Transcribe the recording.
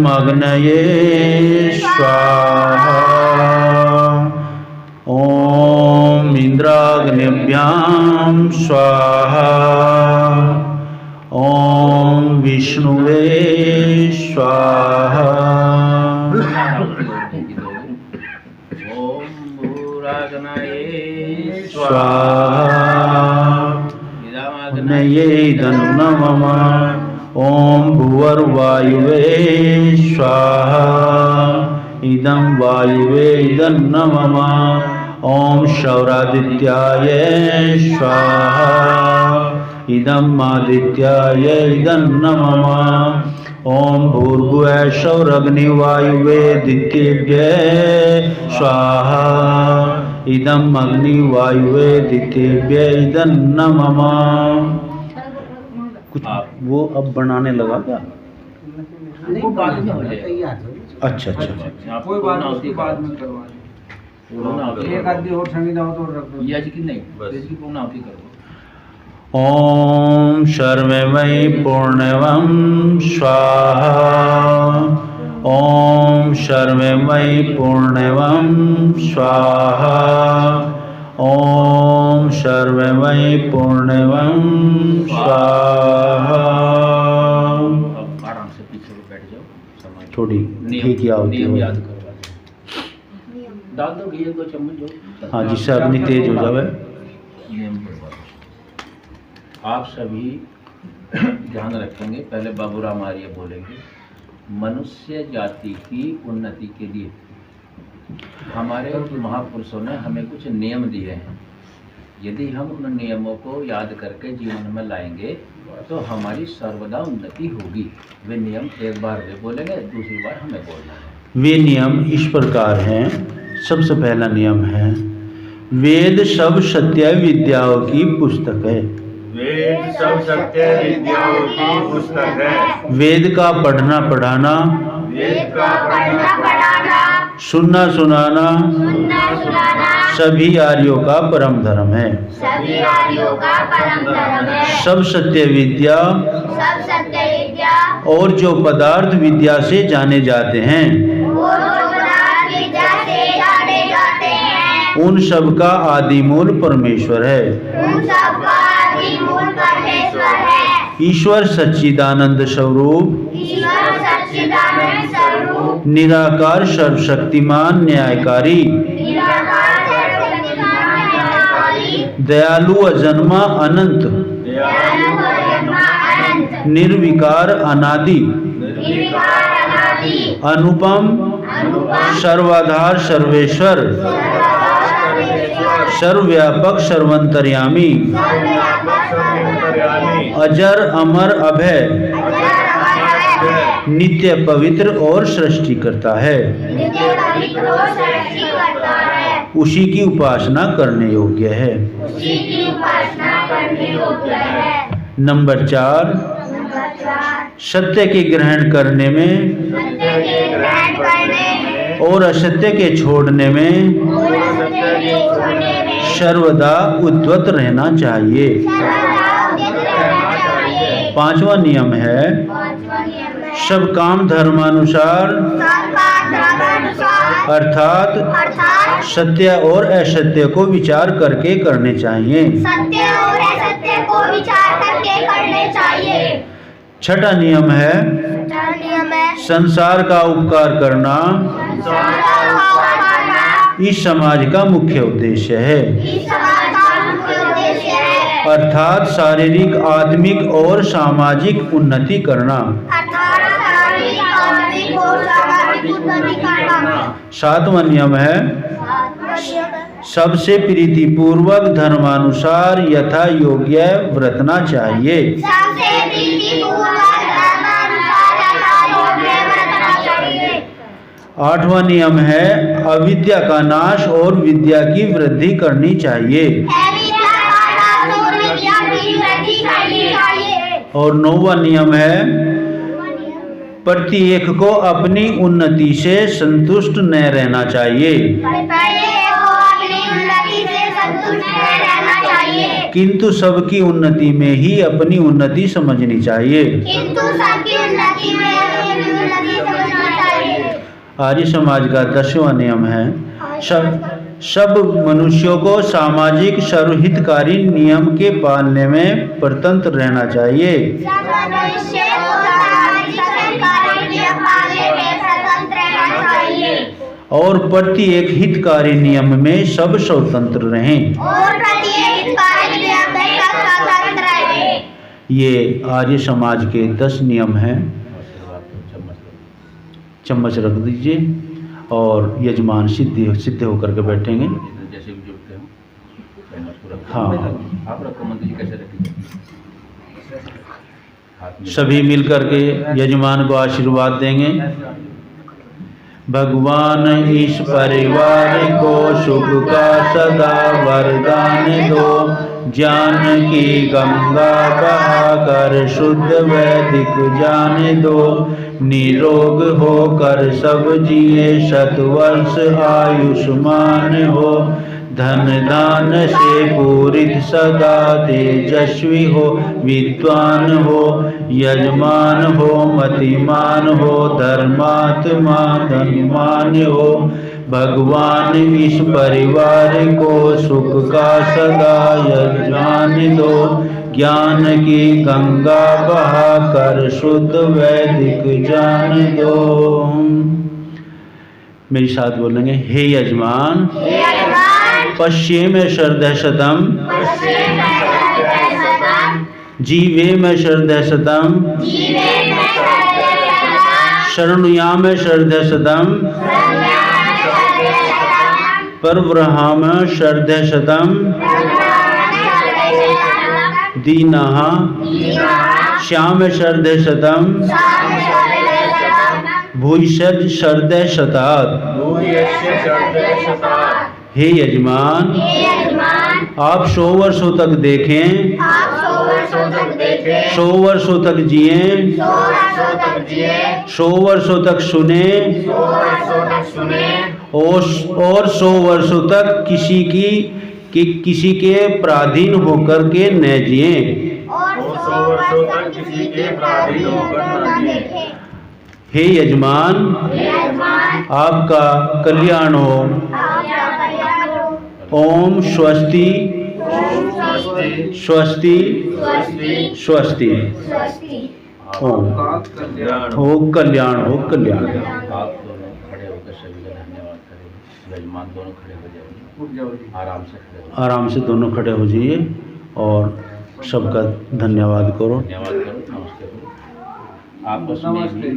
ओम अग्नये स्वाहा। ओम इंद्राग्निभ्यां स्वाहा। ओम विष्णुवे स्वाहा। ओम भूराग्नये स्वाहा। अग्नये नमः। ओम भुवर्वायुवे स्वाहा। इदं वायुवे इदं नमः। ओम शौरादित्याय स्वाहा। इदं आदित्याय इदं नमः। ओम भूर्भुवः सौरग्निवायुवे दित्येभ्यः स्वाहा। इदं अग्निवायुवे दित्येभ्यः इदं नमः। कुछ वो अब बनाने लगा क्या? नहीं, बाद में हो जाएगा। अच्छा अच्छा। कोई बात नहीं, उसकी बाद में करवा एक आदमी और संगीता हो तो रख दो। यज की नहीं, यज की पूर्णाहुति करो। ओम सर्वमयि पूर्णवं स्वाहा। ओम सर्वमयि पूर्णवं स्वाहा। ओम सर्वमयि पूर्णवं स्वाहा। अब आराम से पीछे को बैठ जाओ। थोड़ी घी की आहुति नियम हो। याद करवा दो। डाल दो घी 2 चम्मच जो। हाँ, जिससे अग्नि तेज हो जावे। नियम करवा दो। आप सभी ध्यान रखेंगे। पहले बाबूराम आर्य बोलेंगे। मनुष्य जाति की उन्नति के लिए हमारे महापुरुषों ने हमें कुछ नियम दिए हैं। यदि हम उन नियमों को याद करके जीवन में लाएंगे तो हमारी सर्वदा उन्नति होगी। वे नियम एक बार वे बोलेंगे, दूसरी बार हमें बोलना है। वे नियम इस प्रकार हैं। सबसे पहला नियम है, वेद सब सत्य विद्याओं की पुस्तक है। वेद सब सत्य विद्याओं की पुस्तक है। वेद का पढ़ना पढ़ाना, वेद का पढ़ना पढ़ाना, सुनना सुनाना सभी आर्यों का परम धर्म है। सभी आर्यों का परम धर्म है। सब सत्य विद्या सब सत्य विद्या और जो पदार्थ विद्या से जाने जाते हैं, वो जो पदार्थ विद्या से जाने जाते हैं, उन सब का आदि मूल परमेश्वर है। उन सब का आदि मूल परमेश्वर है। ईश्वर सच्चिदानंद स्वरूप, ईश्वर सच्चिदानंद स्वरूप, निराकार सर्वशक्तिमान न्यायकारी, निराकार सर्वशक्तिमान न्यायकारी, दयालु अजन्मा अनंत, दयालु अजन्मा अनंत, निर्विकार अनादि, निर्विकार अनादि, अनुपम अनुपम, सर्वाधार सर्वेश्वर, सर्वदा सर्वेश्वर, सर्वव्यापक सर्वंतर्यामी, सर्वव्यापक सर्वंतर्यामी, अजर अमर अभय, अजर अमर है, नित्य पवित्र और सृष्टि करता है। नित्य पवित्र और सृष्टि करता है। उसी की उपासना करने योग्य है। उसी की उपासना करने योग्य है। नंबर 4, नंबर 4, सत्य के ग्रहण करने में सत्य के ग्रहण करने में और असत्य के छोड़ने में और सत्य के छोड़ने में सर्वदा उद्यत रहना चाहिए। सर्वदा उद्यत रहना चाहिए। 5वां नियम है, 5वां नियम है, सब काम धर्मानुसार सबका धर्मानुसार अर्थात अर्थात सत्य और असत्य को विचार करके करने चाहिए। सत्य और असत्य को विचार करके करने चाहिए। 6वां नियम है, 6वां नियम है, संसार का उपकार करना संसार का उपकार करना इस समाज का मुख्य उद्देश्य है। इस समाज का मुख्य उद्देश्य है। अर्थात शारीरिक, आत्मिक और सामाजिक उन्नति करना। अर्थात शारीरिक, आत्मिक और सामाजिक उन्नति करना। 7वां नियम है, 7वां नियम है, सबसे प्रीतिपूर्वक धर्मानुसार यथा योग्य व्रतना चाहिए। सबसे प्रीतिपूर्वक धर्मानुसार यथा योग्य व्रतना चाहिए। 8वां नियम है, अविद्या का नाश और विद्या की वृद्धि करनी चाहिए। अविद्या का नाश और विद्या की वृद्धि करनी चाहिए। और 9वां नियम है, प्रत्येक को अपनी उन्नति से संतुष्ट न रहना चाहिए, प्रत्येक को अपनी उन्नति से संतुष्ट न रहना चाहिए, किंतु सबकी उन्नति में ही अपनी उन्नति समझनी चाहिए। किंतु सबकी उन्नति में अपनी उन्नति समझना आर्य समाज का 10वां नियम है सब मनुष्यों को सामाजिक सर्वहितकारी नियम के पालने में स्वतंत्र रहना चाहिए। सब मनुष्य को सामाजिक सरकारी नियम पालने में स्वतंत्र रहना चाहिए और प्रत्येक हितकारी नियम में सब स्वतंत्र रहें। और प्रत्येक हितकारी नियम में सब स्वतंत्र रहें। ये आर्य समाज के 10 नियम हैं। चम्मच रख दीजिए और यजमान सिद्ध होकर के बैठेंगे। जैसे भी जुड़ते हो हाँ, आप रखो मंत्र जी कैसे रखिए। सभी मिलकर के यजमान को आशीर्वाद देंगे। भगवान इस परिवार को सुख का सदा वरदान दो, ज्ञान की गंगा बहाकर शुद्ध वैदिक जाने दो, निरोग होकर सब जिए 100 वर्ष आयुष्मान हो, धन दान से पूरित सदा तेजस्वी हो, विद्वान हो, यजमान हो, मतिमान हो, धर्मात्मा धनवान हो। भगवान इस परिवार को सुख का सदा यजमान दो, ज्ञान की गंगा बहाकर शुद्ध वैदिक जान दो। मेरे साथ बोलेंगे, हे यजमान पश्चिम श्रद्धे शतम जीवे में श्रद्धे शतम शरणुयाम श्रद्धे शतम परब्रह्म श्रद्धे शतम दीनः श्याम श्रद्धे शतम भूयिष्ठ श्रद्धे शतात्। हे यजमान आप 100 वर्षों तक देखें, 100 वर्षों तक जिए, 100 वर्षों तक सुने और 100 वर्षों तक किसी के पराधीन होकर के न जिए। हे यजमान आपका कल्याण हो। ओम स्वस्ति स्वस्ति स्वस्ति। ओम हो कल्याण हो कल्याण। आप दोनों खड़े होकर सभी का धन्यवाद करें। यजमान दोनों खड़े हो जाइए, आराम से खड़े हो, आराम से दोनों खड़े हो जाइए और सबका धन्यवाद करो। धन्यवाद करो, नमस्ते करो। आपस में भी